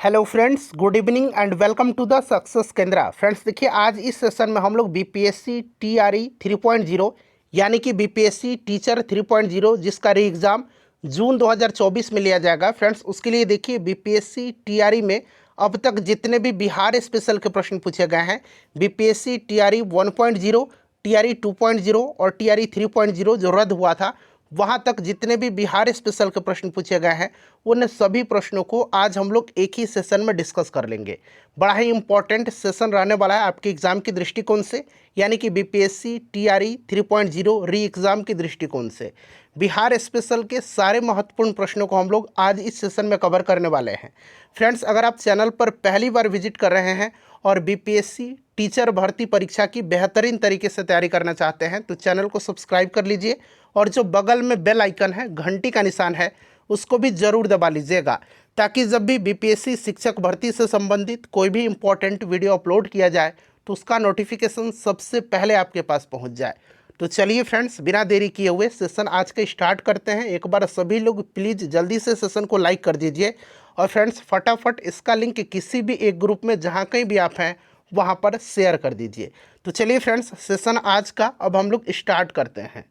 Hello friends, good evening and welcome to the success Kendra. Friends देखिए, आज इस session में हम लोग बीपीएससी टीआरई 3.0 यानी कि बीपीएससी टीचर 3.0 जिसका री एग्ज़ाम जून 2024 में लिया जाएगा। फ्रेंड्स उसके लिए देखिए, बीपीएससी टीआरई में अब तक जितने भी बिहार स्पेशल के प्रश्न पूछे गए हैं, बीपीएससी टीआरई 1.0, टीआरई 2.0 और टीआरई 3.0 जो रद्द हुआ था, वहाँ तक जितने भी बिहार स्पेशल के प्रश्न पूछे गए हैं, उन सभी प्रश्नों को आज हम लोग एक ही सेशन में डिस्कस कर लेंगे। बड़ा ही इंपॉर्टेंट सेशन रहने वाला है आपके एग्ज़ाम के दृष्टिकोण से, यानी कि बीपीएससी टीआरई 3.0 री एग्ज़ाम के दृष्टिकोण से बिहार स्पेशल के सारे महत्वपूर्ण प्रश्नों को हम लोग आज इस सेशन में कवर करने वाले हैं। फ्रेंड्स, अगर आप चैनल पर पहली बार विजिट कर रहे हैं और बीपीएससी टीचर भर्ती परीक्षा की बेहतरीन तरीके से तैयारी करना चाहते हैं तो चैनल को सब्सक्राइब कर लीजिए और जो बगल में बेल आइकन है, घंटी का निशान है, उसको भी ज़रूर दबा लीजिएगा, ताकि जब भी बीपीएससी शिक्षक भर्ती से संबंधित कोई भी इम्पोर्टेंट वीडियो अपलोड किया जाए तो उसका नोटिफिकेशन सबसे पहले आपके पास पहुंच जाए। तो चलिए फ्रेंड्स, बिना देरी किए हुए सेशन आज का स्टार्ट करते हैं। एक बार सभी लोग प्लीज़ जल्दी से सेशन को लाइक कर दीजिए और फ्रेंड्स फटाफट इसका लिंक किसी भी एक ग्रुप में जहाँ कहीं भी आप हैं वहाँ पर शेयर कर दीजिए। तो चलिए फ्रेंड्स, सेशन आज का अब हम लोग स्टार्ट करते हैं।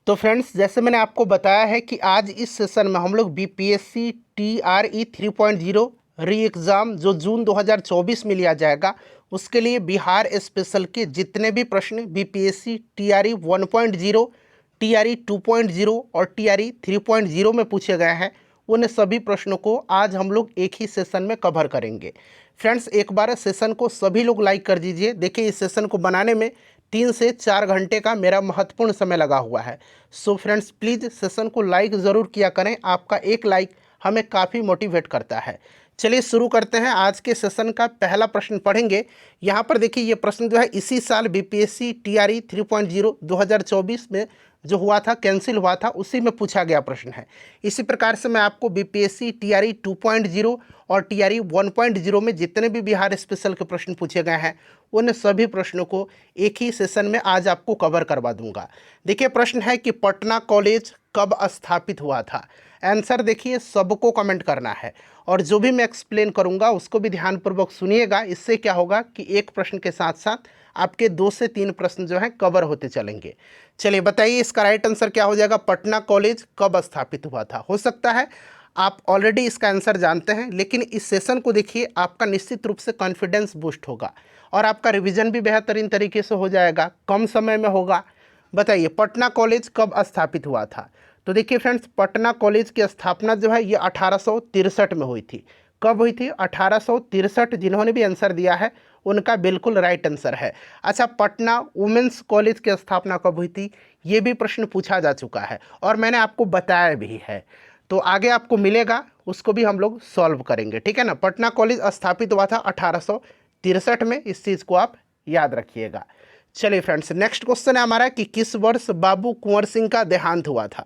तो फ्रेंड्स, जैसे मैंने आपको बताया है कि आज इस सेशन में हम लोग बीपीएससी टीआरई 3.0 री एग्ज़ाम जो जून 2024 में लिया जाएगा, उसके लिए बिहार स्पेशल के जितने भी प्रश्न बीपीएससी टीआरई 1.0, टीआरई 2.0 और टीआरई 3.0 में पूछे गए हैं, उन सभी प्रश्नों को आज हम लोग एक ही सेशन में कवर करेंगे। फ्रेंड्स, एक बार सेशन को सभी लोग लाइक कर दीजिए। देखिए, इस सेशन को बनाने में 3 से 4 घंटे का मेरा महत्वपूर्ण समय लगा हुआ है। सो फ्रेंड्स, प्लीज़ सेशन को लाइक ज़रूर किया करें। आपका एक लाइक हमें काफ़ी मोटिवेट करता है। चलिए शुरू करते हैं। आज के सेशन का पहला प्रश्न पढ़ेंगे। यहाँ पर देखिए, ये प्रश्न जो है इसी साल बीपीएससी टीआरई 3.0 2024 में जो हुआ था, कैंसिल हुआ था, उसी में पूछा गया प्रश्न है। इसी प्रकार से मैं आपको बीपीएससी टीआरई 2.0 और टीआरई 1.0 में जितने भी बिहार स्पेशल के प्रश्न पूछे गए हैं, उन सभी प्रश्नों को एक ही सेशन में आज आपको कवर करवा दूंगा। देखिए, प्रश्न है कि पटना कॉलेज कब स्थापित हुआ था। आंसर देखिए, सबको कमेंट करना है और जो भी मैं एक्सप्लेन करूंगा उसको भी ध्यानपूर्वक सुनिएगा। इससे क्या होगा कि एक प्रश्न के साथ साथ आपके 2 से 3 प्रश्न जो हैं कवर होते चलेंगे। चलिए बताइए, इसका राइट आंसर क्या हो जाएगा। पटना कॉलेज कब स्थापित हुआ था। हो सकता है आप ऑलरेडी इसका आंसर जानते हैं, लेकिन इस सेशन को देखिए, आपका निश्चित रूप से कॉन्फिडेंस बूस्ट होगा और आपका रिवीजन भी बेहतरीन तरीके से हो जाएगा, कम समय में होगा। बताइए, पटना कॉलेज कब स्थापित हुआ था। तो देखिए फ्रेंड्स, पटना कॉलेज की स्थापना जो है ये 1863 में हुई थी। कब हुई थी? 1863। जिन्होंने भी आंसर दिया है उनका बिल्कुल राइट आंसर है। अच्छा, पटना वुमेंस कॉलेज की स्थापना कब हुई थी, ये भी प्रश्न पूछा जा चुका है और मैंने आपको बताया भी है। तो आगे आपको मिलेगा, उसको भी हम लोग सॉल्व करेंगे, ठीक है ना। पटना कॉलेज स्थापित हुआ था 1863 में, इस चीज़ को आप याद रखिएगा। चलिए फ्रेंड्स, नेक्स्ट क्वेश्चन है हमारा कि किस वर्ष बाबू कुंवर सिंह का देहांत हुआ था।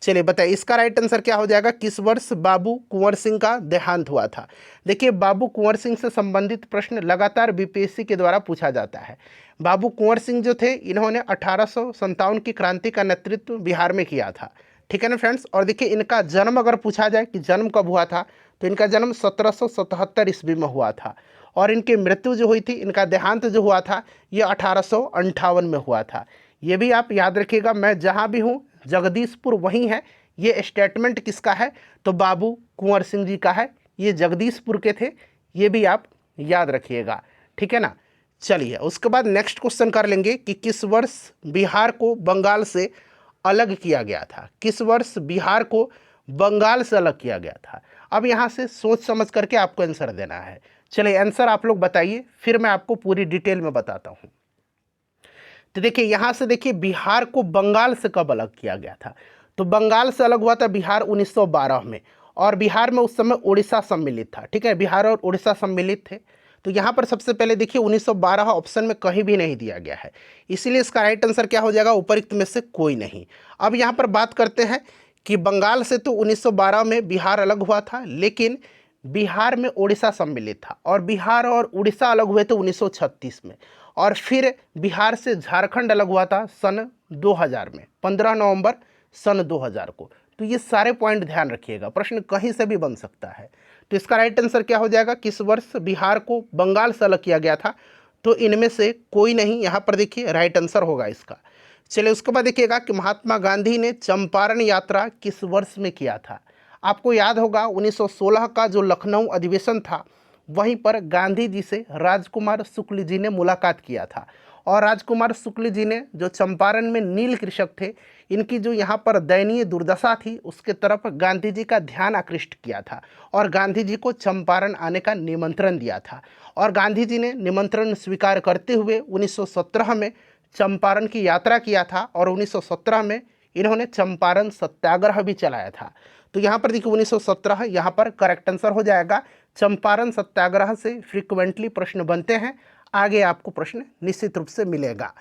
चलिए बताइए, इसका राइट आंसर क्या हो जाएगा। किस वर्ष बाबू कुंवर सिंह का देहांत हुआ था। देखिए, बाबू कुंवर सिंह से संबंधित प्रश्न लगातार बीपीएससी के द्वारा पूछा जाता है। बाबू कुंवर सिंह जो थे, इन्होंने 1857 की क्रांति का नेतृत्व बिहार में किया था, ठीक है ना फ्रेंड्स। और देखिए, इनका जन्म अगर पूछा जाए कि जन्म कब हुआ था, तो इनका जन्म 1777 ईस्वी में हुआ था और इनकी मृत्यु जो हुई थी, इनका देहांत जो हुआ था, ये 1858 में हुआ था। ये भी आप याद रखिएगा, मैं जहाँ भी हूँ जगदीशपुर वहीं है। ये स्टेटमेंट किसका है, तो बाबू कुंवर सिंह जी का है। ये जगदीशपुर के थे, ये भी आप याद रखिएगा, ठीक है ना। चलिए, उसके बाद नेक्स्ट क्वेश्चन कर लेंगे कि किस वर्ष बिहार को बंगाल से अलग किया गया था। किस वर्ष बिहार को बंगाल से अलग किया गया था। अब यहाँ से सोच समझ करके आपको आंसर देना है। चलिए, आंसर आप लोग बताइए, फिर मैं आपको पूरी डिटेल में बताता हूँ। तो देखिए, यहाँ से देखिए, बिहार को बंगाल से कब अलग किया गया था। तो बंगाल से अलग हुआ था बिहार 1912 में, और बिहार में उस समय उड़ीसा सम्मिलित था, ठीक है। बिहार और उड़ीसा सम्मिलित थे। तो यहाँ पर सबसे पहले देखिए, 1912 ऑप्शन में कहीं भी नहीं दिया गया है, इसीलिए इसका राइट आंसर क्या हो जाएगा, उपरोक्त में से कोई नहीं। अब यहाँ पर बात करते हैं कि बंगाल से तो 1912 में बिहार अलग हुआ था, लेकिन बिहार में उड़ीसा सम्मिलित था और बिहार और उड़ीसा अलग हुए थे 1936 में, और फिर बिहार से झारखंड अलग हुआ था सन 2000 में, 15 नवंबर सन 2000 को। तो ये सारे पॉइंट ध्यान रखिएगा, प्रश्न कहीं से भी बन सकता है। तो इसका राइट आंसर क्या हो जाएगा, किस वर्ष बिहार को बंगाल से अलग किया गया था, तो इनमें से कोई नहीं, यहाँ पर देखिए राइट आंसर होगा इसका। चलिए उसके बाद देखिएगा कि महात्मा गांधी ने चंपारण यात्रा किस वर्ष में किया था। आपको याद होगा 1916 का जो लखनऊ अधिवेशन था, वहीं पर गांधी जी से राजकुमार शुक्ल जी ने मुलाकात किया था। और राजकुमार शुक्ल जी ने जो चंपारण में नील कृषक थे, इनकी जो यहाँ पर दयनीय दुर्दशा थी, उसके तरफ गांधी जी का ध्यान आकृष्ट किया था और गांधी जी को चंपारण आने का निमंत्रण दिया था। और गांधी जी ने निमंत्रण स्वीकार करते हुए 1917 में चंपारण की यात्रा किया था और 1917 में इन्होंने चंपारण सत्याग्रह भी चलाया था। तो यहाँ पर देखिए 1917 यहाँ पर करेक्ट आंसर हो जाएगा। चंपारण सत्याग्रह से फ्रीक्वेंटली प्रश्न बनते हैं, आगे आपको प्रश्न निश्चित रूप से मिलेगा।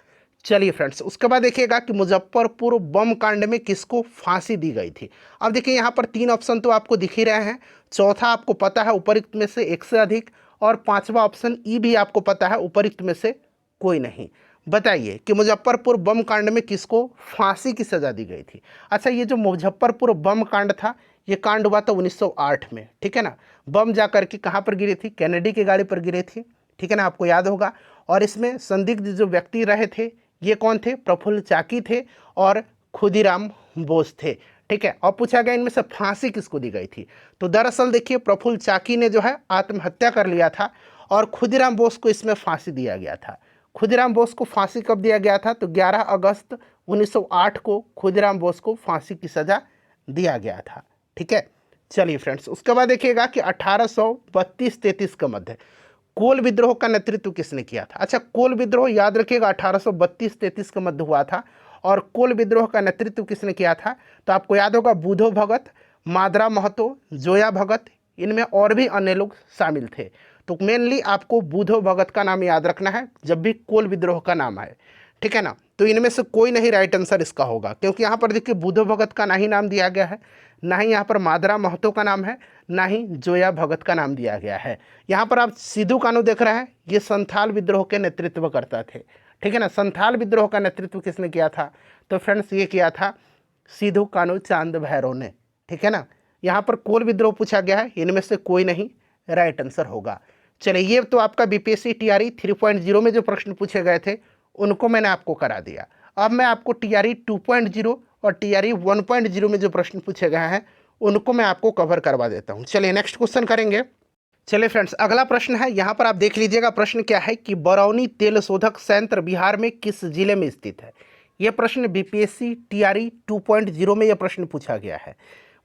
चलिए फ्रेंड्स, उसके बाद देखिएगा कि मुजफ्फरपुर बम कांड में किसको फांसी दी गई थी। अब देखिए यहाँ पर 3 ऑप्शन तो आपको दिख ही रहे हैं, चौथा आपको पता है उपरोक्त में से एक से अधिक, और 5वां ऑप्शन ई भी आपको पता है उपरोक्त में से कोई नहीं। बताइए कि मुजफ्फरपुर बम कांड में किसको फांसी की सज़ा दी गई थी। अच्छा, ये जो मुजफ्फरपुर बम कांड था, ये कांड हुआ था 1908 में, ठीक है ना। बम जा करके कहाँ पर गिरी थी, कैनेडी की गाड़ी पर गिरी थी, ठीक है ना, आपको याद होगा। और इसमें संदिग्ध जो व्यक्ति रहे थे, ये कौन थे, प्रफुल्ल चाकी थे और खुदीराम बोस थे, ठीक है। और पूछा गया इनमें से फांसी किसको दी गई थी, तो दरअसल देखिए प्रफुल्ल चाकी ने जो है आत्महत्या कर लिया था और खुदीराम बोस को इसमें फांसी दिया गया था। खुदीराम बोस को फांसी कब दिया गया था, तो 11 अगस्त 1908 को खुदीराम बोस को फांसी की सज़ा दिया गया था, ठीक है। चलिए फ्रेंड्स, उसके बाद देखिएगा कि 1832-33 के मध्य कोल विद्रोह का नेतृत्व किसने किया था। अच्छा, कोल विद्रोह याद रखिएगा 1832-33 के मध्य हुआ था। और कोल विद्रोह का नेतृत्व किसने किया था, तो आपको याद होगा बुधो भगत, मादरा महतो, जोया भगत, इनमें और भी अन्य लोग शामिल थे। तो मेनली आपको बुधो भगत का नाम याद रखना है जब भी कोल विद्रोह का नाम आए, ठीक है ना। तो इनमें से कोई नहीं राइट आंसर इसका होगा, क्योंकि यहाँ पर देखिए बुधो भगत का ना ही नाम दिया गया है, ना ही यहाँ पर मादरा महतो का नाम है, ना ही जोया भगत का नाम दिया गया है। यहाँ पर आप सिद्धू कानू देख रहे हैं, ये संथाल विद्रोह के नेतृत्व करता थे, ठीक है ना। संथाल विद्रोह का नेतृत्व किसने किया था, तो फ्रेंड्स ये किया था सिद्धू कानू चांद भैरव ने, ठीक है ना। यहाँ पर कोल विद्रोह पूछा गया है, इनमें से कोई नहीं राइट आंसर होगा। चलिए, ये तो आपका बीपीएससी टीआरई 3.0 में जो प्रश्न पूछे गए थे उनको मैंने आपको करा दिया। अब मैं आपको टीआरई 2.0 और टीआरई 1.0 में जो प्रश्न पूछे गए हैं उनको मैं आपको कवर करवा देता हूँ। चलिए नेक्स्ट क्वेश्चन करेंगे। चलिए फ्रेंड्स, अगला प्रश्न है, यहाँ पर आप देख लीजिएगा प्रश्न क्या है कि बरौनी तेल शोधक संयंत्र बिहार में किस जिले में स्थित है। यह प्रश्न बीपीएससी टीआरई 2.0 में यह प्रश्न पूछा गया है।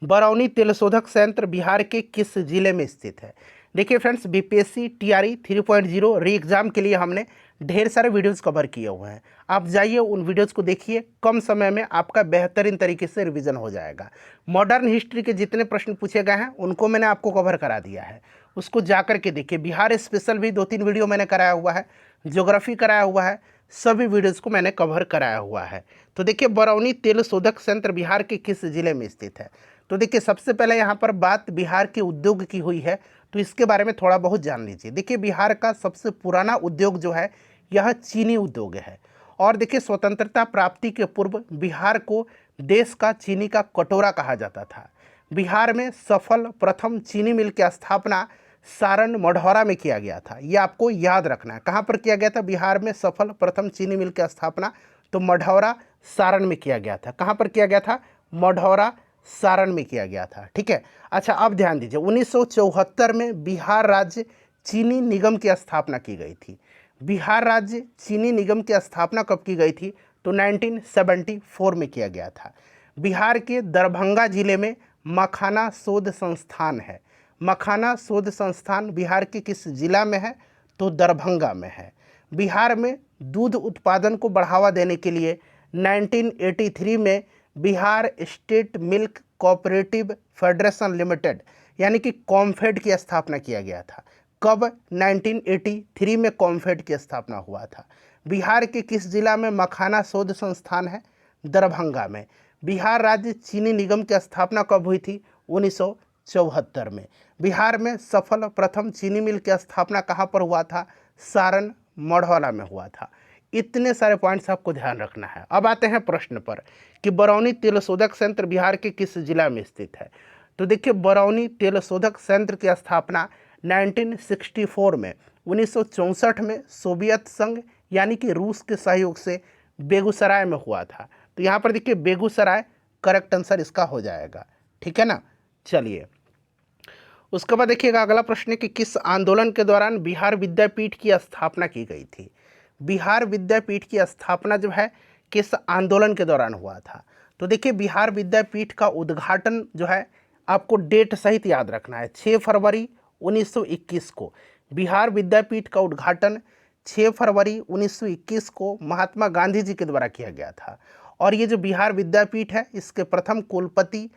बरौनी तेल शोधक संयंत्र बिहार के किस जिले में स्थित है। देखिए फ्रेंड्स, बीपीएससी टीआरई 3.0 री एग्ज़ाम के लिए हमने ढेर सारे वीडियोस कवर किए हुए हैं। आप जाइए उन वीडियोस को देखिए, कम समय में आपका बेहतरीन तरीके से रिवीजन हो जाएगा। मॉडर्न हिस्ट्री के जितने प्रश्न पूछे गए हैं उनको मैंने आपको कवर करा दिया है, उसको जा कर के देखिए। बिहार स्पेशल भी 2-3 वीडियो मैंने कराया हुआ है, ज्योग्राफी कराया हुआ है, सभी वीडियोज़ को मैंने कवर कराया हुआ है। तो देखिए बरौनी तेल शोधक संयंत्र बिहार के किस जिले में स्थित है। तो देखिए सबसे पहले यहाँ पर बात बिहार के उद्योग की हुई है, तो इसके बारे में थोड़ा बहुत जान लीजिए। देखिए बिहार का सबसे पुराना उद्योग जो है यह चीनी उद्योग है। और देखिए स्वतंत्रता प्राप्ति के पूर्व बिहार को देश का चीनी का कटोरा कहा जाता था। बिहार में सफल प्रथम चीनी मिल की स्थापना सारण मढ़ौरा में किया गया था। ये आपको याद रखना है, कहाँ पर किया गया था बिहार में सफल प्रथम चीनी मिल की स्थापना, तो मढ़ौरा सारण में किया गया था। कहाँ पर किया गया था, मढ़ौरा सारण में किया गया था, ठीक है। अच्छा अब ध्यान दीजिए, 1974 में बिहार राज्य चीनी निगम की स्थापना की गई थी। बिहार राज्य चीनी निगम की स्थापना कब की गई थी, तो 1974 में किया गया था। बिहार के दरभंगा जिले में मखाना शोध संस्थान है। मखाना शोध संस्थान बिहार के किस जिला में है, तो दरभंगा में है। बिहार में दूध उत्पादन को बढ़ावा देने के लिए 1983 में Bihar state milk cooperative federation limited यानी कि कॉम्फेड की स्थापना किया गया था। कब, 1983 में कॉम्फेड की स्थापना हुआ था। बिहार के किस जिला में मखाना शोध संस्थान है, दरभंगा में। बिहार राज्य चीनी निगम की स्थापना कब हुई थी, 1974 में। बिहार में सफल प्रथम चीनी मिल की स्थापना कहाँ पर हुआ था, सारण मढ़ौरा में हुआ था। इतने सारे पॉइंट्स आपको ध्यान रखना है। अब आते हैं प्रश्न पर कि बरौनी तेल शोधक संयंत्र बिहार के किस जिला में स्थित है। तो देखिए बरौनी तेल शोधक संयंत्र की स्थापना 1964 में, 1964 में सोवियत संघ यानी कि रूस के सहयोग से बेगूसराय में हुआ था। तो यहाँ पर देखिए बेगूसराय करेक्ट आंसर इसका हो जाएगा, ठीक है ना। चलिए उसके बाद देखिएगा अगला प्रश्न है कि किस आंदोलन के दौरान बिहार विद्यापीठ की स्थापना की गई थी। बिहार विद्यापीठ की स्थापना जो है किस आंदोलन के दौरान हुआ था। तो देखिए बिहार विद्यापीठ का उद्घाटन जो है आपको डेट सहित याद रखना है, 6 फरवरी 1921 को बिहार विद्यापीठ का उद्घाटन 6 फरवरी 1921 को महात्मा गांधी जी के द्वारा किया गया था। और ये जो बिहार विद्यापीठ है इसके प्रथम कुलपति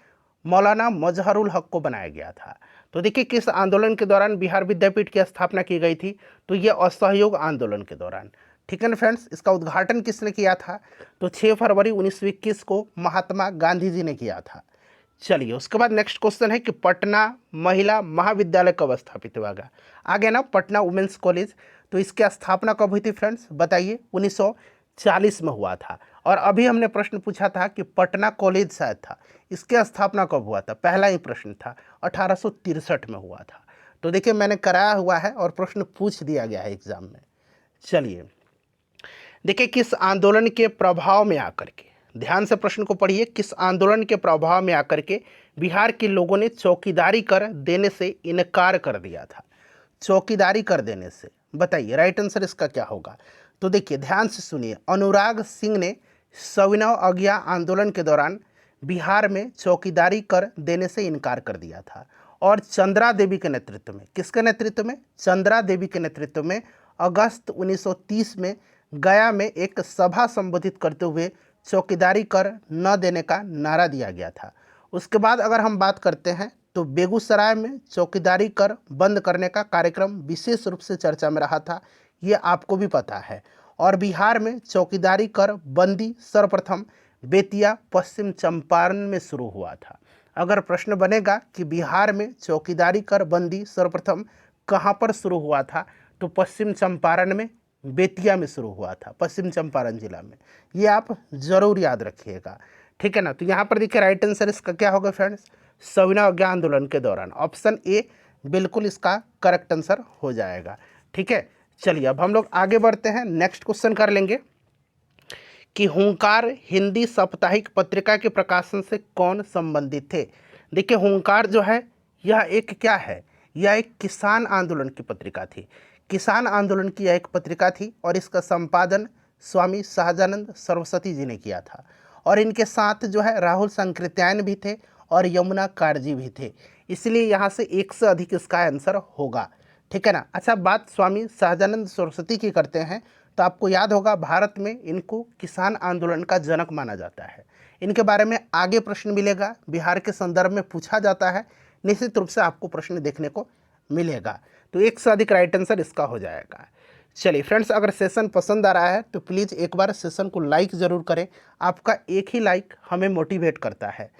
मौलाना मजहरुल हक को बनाया गया था। तो देखिए किस आंदोलन के दौरान बिहार विद्यापीठ की स्थापना की गई थी, तो ये असहयोग आंदोलन के दौरान, ठीक है ना फ्रेंड्स। इसका उद्घाटन किसने किया था, तो 6 फरवरी 1921 को महात्मा गांधी जी ने किया था। चलिए उसके बाद नेक्स्ट क्वेश्चन है कि पटना महिला महाविद्यालय कब स्थापित हुआ गया। आगे ना पटना वुमेन्स कॉलेज, तो इसकी स्थापना कब हुई थी फ्रेंड्स, बताइए 1940 में हुआ था। और अभी हमने प्रश्न पूछा था कि पटना कॉलेज शायद था, इसकी स्थापना कब हुआ था, पहला ही प्रश्न था 1863 में हुआ था। तो देखिए मैंने कराया हुआ है और प्रश्न पूछ दिया गया है एग्जाम में। चलिए देखिए किस आंदोलन के प्रभाव में आकर के, ध्यान से प्रश्न को पढ़िए, किस आंदोलन के प्रभाव में आकर के बिहार के लोगों ने चौकीदारी कर देने से इनकार कर दिया था। चौकीदारी कर देने से, बताइए राइट आंसर इसका क्या होगा। तो देखिए ध्यान से सुनिए, अनुराग सिंह ने सविनय अवज्ञा आंदोलन के दौरान बिहार में चौकीदारी कर देने से इनकार कर दिया था। और चंद्रा देवी के नेतृत्व में, किसके नेतृत्व में, चंद्रा देवी के नेतृत्व में अगस्त 1930 में गया में एक सभा संबोधित करते हुए चौकीदारी कर न देने का नारा दिया गया था। उसके बाद अगर हम बात करते हैं तो बेगूसराय में चौकीदारी कर बंद करने का कार्यक्रम विशेष रूप से चर्चा में रहा था, ये आपको भी पता है। और बिहार में चौकीदारी कर बंदी सर्वप्रथम बेतिया पश्चिम चंपारण में शुरू हुआ था। अगर प्रश्न बनेगा कि बिहार में चौकीदारी कर बंदी सर्वप्रथम कहाँ पर शुरू हुआ था, तो पश्चिम चंपारण में, बेतिया में शुरू हुआ था, पश्चिम चंपारण जिला में। ये आप जरूर याद रखिएगा, ठीक है ना। तो यहाँ पर देखिए राइट आंसर इसका क्या होगा फ्रेंड्स, सविनय अवज्ञा आंदोलन के दौरान, ऑप्शन ए बिल्कुल इसका करेक्ट आंसर हो जाएगा, ठीक है। चलिए अब हम लोग आगे बढ़ते हैं, नेक्स्ट क्वेश्चन कर लेंगे कि हुंकार हिंदी साप्ताहिक पत्रिका के प्रकाशन से कौन संबंधित थे। देखिए हुंकार जो है यह एक क्या है, यह एक किसान आंदोलन की पत्रिका थी। किसान आंदोलन की यह एक पत्रिका थी और इसका संपादन स्वामी सहजानंद सरस्वती जी ने किया था। और इनके साथ जो है राहुल संकृत्यायन भी थे और यमुना कारजी भी थे, इसलिए यहाँ से एक से अधिक इसका आंसर होगा, ठीक है ना। अच्छा बात स्वामी सहजानंद सरस्वती की करते हैं तो आपको याद होगा भारत में इनको किसान आंदोलन का जनक माना जाता है। इनके बारे में आगे प्रश्न मिलेगा, बिहार के संदर्भ में पूछा जाता है, निश्चित रूप से आपको प्रश्न देखने को मिलेगा। तो एक से अधिक राइट आंसर इसका हो जाएगा। चलिए फ्रेंड्स अगर सेशन पसंद आ रहा है तो प्लीज़ एक बार सेशन को लाइक ज़रूर करें, आपका एक ही लाइक हमें मोटिवेट करता है।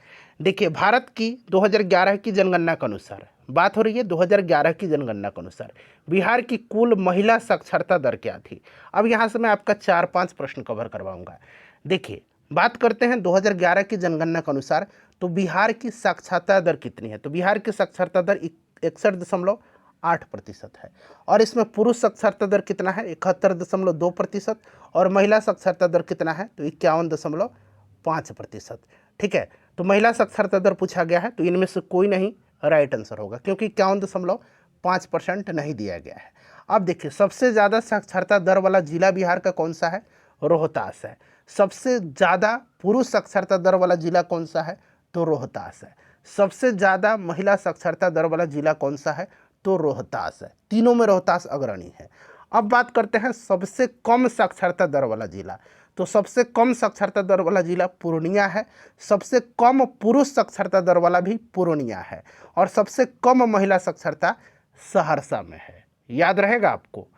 देखिए भारत की 2011 की जनगणना के अनुसार, बात हो रही है 2011 की जनगणना के अनुसार बिहार की कुल महिला साक्षरता दर क्या थी। अब यहाँ से मैं आपका 4-5 प्रश्न कवर करवाऊंगा। देखिए बात करते हैं 2011 की जनगणना के अनुसार, तो बिहार की साक्षरता दर कितनी है, तो बिहार की साक्षरता दर 61.8% है। और इसमें पुरुष साक्षरता दर कितना है, 71.2%। और महिला साक्षरता दर कितना है, तो 51.5%, ठीक है। तो महिला साक्षरता दर पूछा गया है, तो इनमें से कोई नहीं राइट आंसर होगा, क्योंकि 51.5% नहीं दिया गया है। अब देखिए सबसे ज़्यादा साक्षरता दर वाला जिला बिहार का कौन सा है, रोहतास है। सबसे ज़्यादा पुरुष साक्षरता दर वाला जिला कौन सा है, तो रोहतास है। सबसे ज़्यादा महिला साक्षरता दर वाला जिला कौन सा है, तो रोहतास है। तीनों में रोहतास अग्रणी है। अब बात करते हैं सबसे कम साक्षरता दर वाला जिला, तो सबसे कम साक्षरता दर वाला जिला पूर्णिया है। सबसे कम पुरुष साक्षरता दर वाला भी पूर्णिया है। और सबसे कम महिला साक्षरता सहरसा में है, याद रहेगा आपको।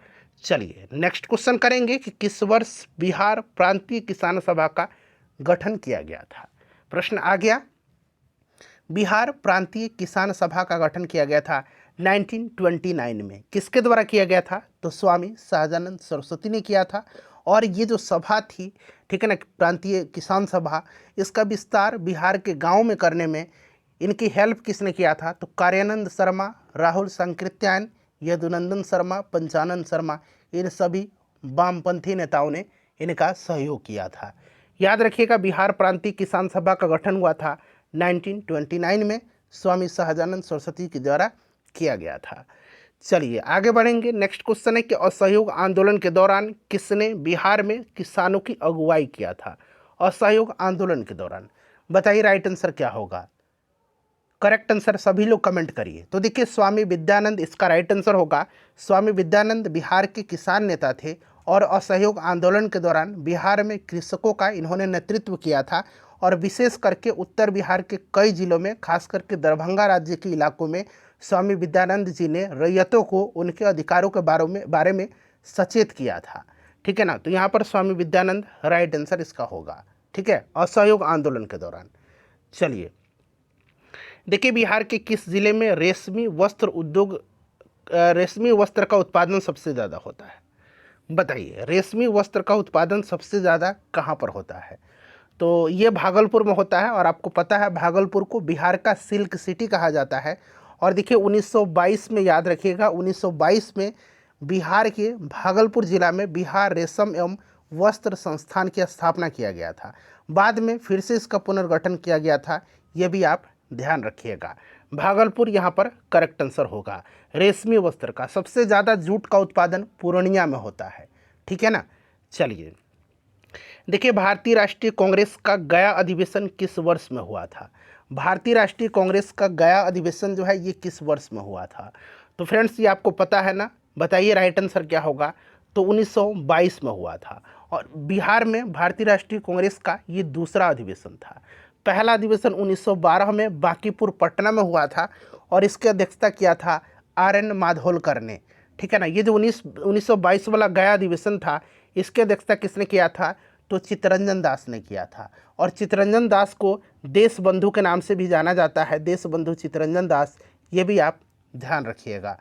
चलिए नेक्स्ट क्वेश्चन करेंगे कि किस वर्ष बिहार प्रांतीय किसान सभा का गठन किया गया था। प्रश्न आ गया, बिहार प्रांतीय किसान सभा का गठन किया गया था 1929 में। किसके द्वारा किया गया था, तो स्वामी सहजानंद सरस्वती ने किया था। और ये जो सभा थी, ठीक है ना, प्रांतीय किसान सभा, इसका विस्तार बिहार के गांव में करने में इनकी हेल्प किसने किया था? तो कार्यानंद शर्मा, राहुल सांकृत्यायन, यदुनंदन शर्मा, पंचानन शर्मा, इन सभी वामपंथी नेताओं ने इनका सहयोग किया था। याद रखिएगा, बिहार प्रांतीय किसान सभा का गठन हुआ था 1929 में, स्वामी सहजानंद सरस्वती के द्वारा किया गया था। चलिए आगे बढ़ेंगे। नेक्स्ट क्वेश्चन है कि असहयोग आंदोलन के दौरान किसने बिहार में किसानों की अगुवाई किया था? असहयोग आंदोलन के दौरान बताइए राइट आंसर क्या होगा? करेक्ट आंसर सभी लोग कमेंट करिए। तो देखिए स्वामी विद्यानंद इसका राइट आंसर होगा। स्वामी विद्यानंद बिहार के किसान नेता थे और असहयोग आंदोलन के दौरान बिहार में कृषकों का इन्होंने नेतृत्व किया था और विशेष करके उत्तर बिहार के कई जिलों में, खास करके दरभंगा राज्य के इलाकों में स्वामी विद्यानंद जी ने रैयतों को उनके अधिकारों के बारे में सचेत किया था। ठीक है ना, तो यहाँ पर स्वामी विद्यानंद राइट आंसर इसका होगा। ठीक है, असहयोग आंदोलन के दौरान। चलिए देखिए, बिहार के किस जिले में रेशमी वस्त्र का उत्पादन सबसे ज़्यादा होता है? बताइए, रेशमी वस्त्र का उत्पादन सबसे ज़्यादा कहाँ पर होता है? तो ये भागलपुर में होता है और आपको पता है भागलपुर को बिहार का सिल्क सिटी कहा जाता है। और देखिए 1922 में, याद रखिएगा 1922 में बिहार के भागलपुर जिला में बिहार रेशम एवं वस्त्र संस्थान की स्थापना किया गया था। बाद में फिर से इसका पुनर्गठन किया गया था, ये भी आप ध्यान रखिएगा। भागलपुर यहाँ पर करेक्ट आंसर होगा। रेशमी वस्त्र का सबसे ज़्यादा जूट का उत्पादन पूर्णिया में होता है। ठीक है ना। चलिए देखिए, भारतीय राष्ट्रीय कांग्रेस का गया अधिवेशन किस वर्ष में हुआ था? भारतीय राष्ट्रीय कांग्रेस का गया अधिवेशन जो है ये किस वर्ष में हुआ था? तो फ्रेंड्स ये आपको पता है ना, बताइए राइट आंसर क्या होगा? तो 1922 में हुआ था। और बिहार में भारतीय राष्ट्रीय कांग्रेस का ये दूसरा अधिवेशन था। पहला अधिवेशन 1912 में बांकीपुर पटना में हुआ था और इसकी अध्यक्षता किया था RN माधोलकर ने। ठीक है ना, ये जो 1922 वाला गया अधिवेशन था इसकी अध्यक्षता किसने किया था? तो चित्तरंजन दास ने किया था। और चित्तरंजन दास को देश बंधु के नाम से भी जाना जाता है, देश बंधु चित्तरंजन दास, ये भी आप ध्यान रखिएगा।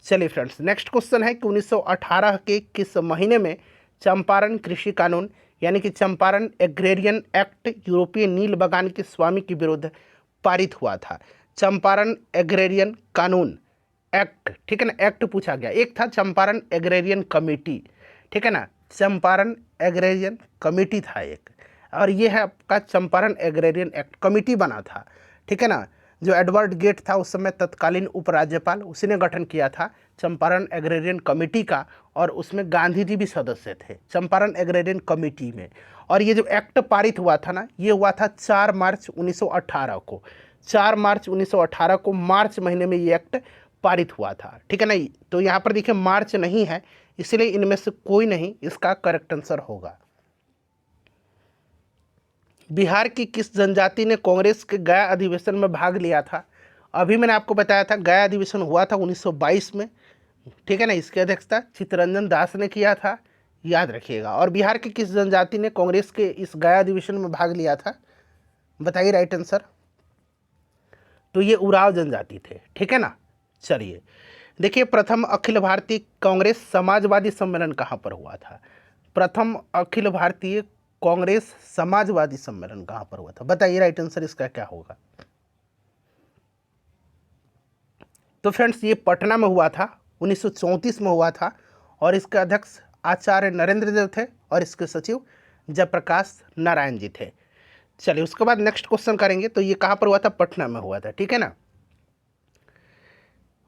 चलिए फ्रेंड्स, नेक्स्ट क्वेश्चन है कि 1918 के किस महीने में चंपारण कृषि कानून यानी कि चंपारण एग्रेरियन एक्ट यूरोपीय नील बगान के स्वामी के विरुद्ध पारित हुआ था? चंपारण एग्रेरियन कानून एक्ट, ठीक है ना, एक्ट पूछा गया। एक था चंपारण एग्रेरियन कमेटी, ठीक है ना, चंपारण एग्रेरियन कमेटी था एक, और ये है आपका चंपारण एग्रेरियन एक्ट, कमेटी बना था। ठीक है ना, जो एडवर्ड गेट था उस समय तत्कालीन उपराज्यपाल, उसी ने गठन किया था चंपारण एग्रेरियन कमेटी का, और उसमें गांधी जी भी सदस्य थे चंपारण एग्रेरियन कमेटी में। और ये जो एक्ट पारित हुआ था ना, ये हुआ था 4 मार्च 1918 को। 4 मार्च 1918 को मार्च महीने में ये एक्ट पारित हुआ था। ठीक है ना, तो यहाँ पर देखिए मार्च नहीं है, इसलिए इनमें से कोई नहीं इसका करेक्ट आंसर होगा। बिहार की किस जनजाति ने कांग्रेस के गया अधिवेशन में भाग लिया था? अभी मैंने आपको बताया था गया अधिवेशन हुआ था 1922 में। ठीक है ना, इसकी अध्यक्षता चित्तरंजन दास ने किया था, याद रखिएगा। और बिहार की किस जनजाति ने कांग्रेस के इस गया अधिवेशन में भाग लिया था? बताइए राइट आंसर। तो ये उराव जनजाति थे। ठीक है ना। चलिए देखिए, प्रथम अखिल भारतीय कांग्रेस समाजवादी सम्मेलन कहाँ पर हुआ था? प्रथम अखिल भारतीय कांग्रेस समाजवादी सम्मेलन कहाँ पर हुआ था? बताइए राइट आंसर इसका क्या होगा? तो फ्रेंड्स ये पटना में हुआ था, 1934 में हुआ था, और इसके अध्यक्ष आचार्य नरेंद्र देव थे और इसके सचिव जयप्रकाश नारायण जी थे। चलिए उसके बाद नेक्स्ट क्वेश्चन करेंगे। तो ये कहाँ पर हुआ था? पटना में हुआ था। ठीक है ना।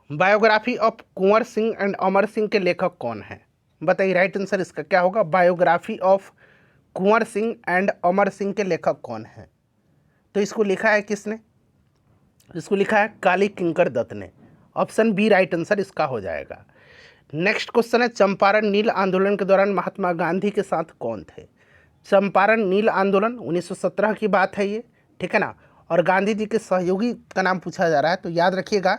Biography of Kunwar Singh and Amar Singh के लेखक कौन है? बताइए राइट आंसर इसका क्या होगा? Biography of Kunwar Singh and Amar Singh के लेखक कौन है? तो इसको लिखा है किसने? इसको लिखा है काली किंकर दत्त ने। ऑप्शन बी राइट आंसर इसका हो जाएगा। नेक्स्ट क्वेश्चन है, चंपारण नील आंदोलन के दौरान महात्मा गांधी के साथ कौन थे? चंपारण नील आंदोलन 1917 की बात है ये। ठीक है ना, और गांधी जी के सहयोगी का नाम पूछा जा रहा है, तो याद रखिएगा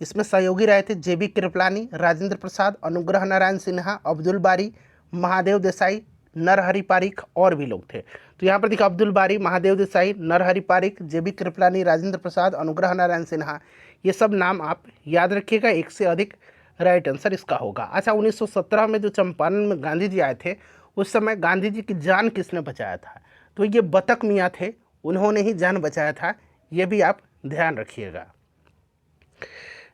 इसमें सहयोगी रहे थे JB कृपलानी, राजेंद्र प्रसाद, अनुग्रह नारायण सिन्हा, अब्दुल बारी, महादेव देसाई, नरहरि पारिख और भी लोग थे। तो यहाँ पर देखिए अब्दुल बारी, महादेव देसाई, नरहरि पारिख, JB कृपलानी, राजेंद्र प्रसाद, अनुग्रह नारायण सिन्हा, ये सब नाम आप याद रखिएगा। एक से अधिक राइट आंसर इसका होगा। अच्छा, 1917 में जो चंपारण में गांधी जी आए थे उस समय गांधी जी की जान किसने बचाया था? तो ये बतक मियाँ थे, उन्होंने ही जान बचाया था, ये भी आप ध्यान रखिएगा।